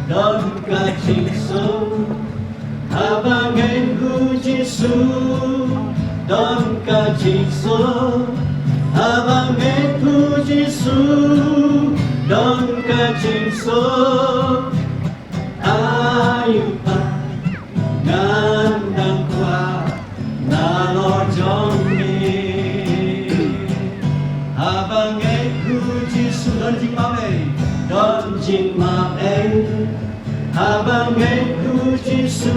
don kajingso habangin ku Jisu don kajingso habangin ku Jisu don kajingso ayu pa ngandang kwa nalojong habangin ku Jisu don jing mabe habangin ku Jisu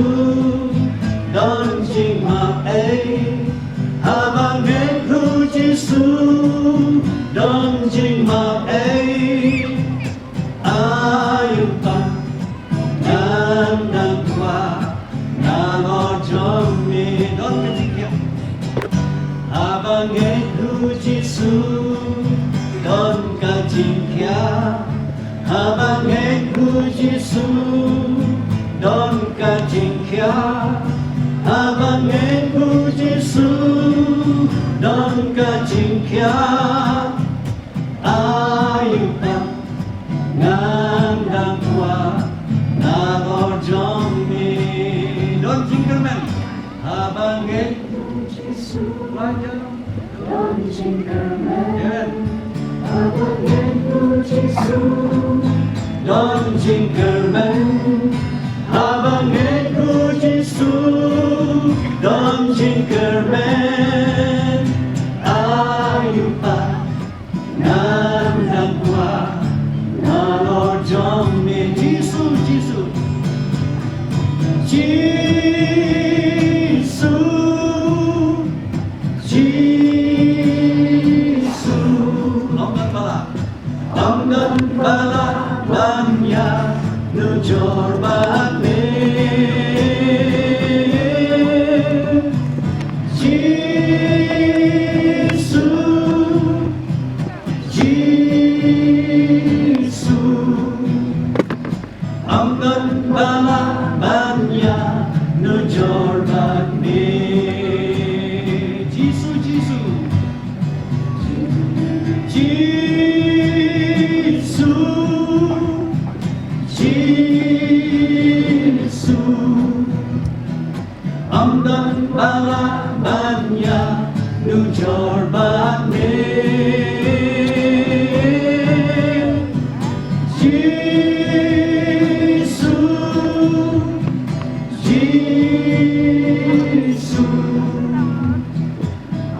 don jing mabe habangin ku Jisu don jing mabe ayu pa ngandang kwa nalojong mi don ketikya habangin ku Jisu don kajingkya habangin ku Jisu don kajingkya habangin ku Jisu don kajingkya ayu pa ngandang kwa nalojong mi don jingkerman habangin ku Jisu Don Jinkerman, habangin ku Jisu don jingkerman habangin ku Jisu don jingkerman ayu pa ngandang kwa nalojong mi Jisu Jisu Jisu Jisu Onggan bala banya nujur bakne Jisu Jisu Onggan bala banya nujur bakne Jisu Jisu Jisu Jisu Amdan bala banya nujur bakne Jisu Jisu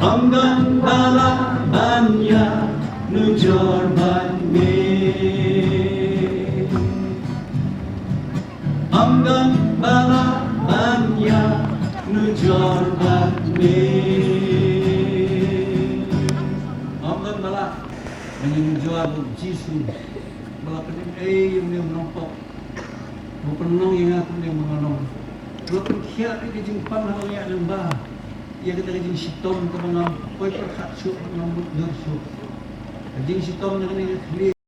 Amdan bala banya nujur bakne Amdan bala banya nujur bakne Amdan bala menyunjua Jisu bala pening yung niyong nompok bupenong yung ako niyong mengonong kalau perkiat di jingpang na uliak ng bah ia kita jing sitom ke mga poy perkatsu ngambut dursu jing sitom na kanina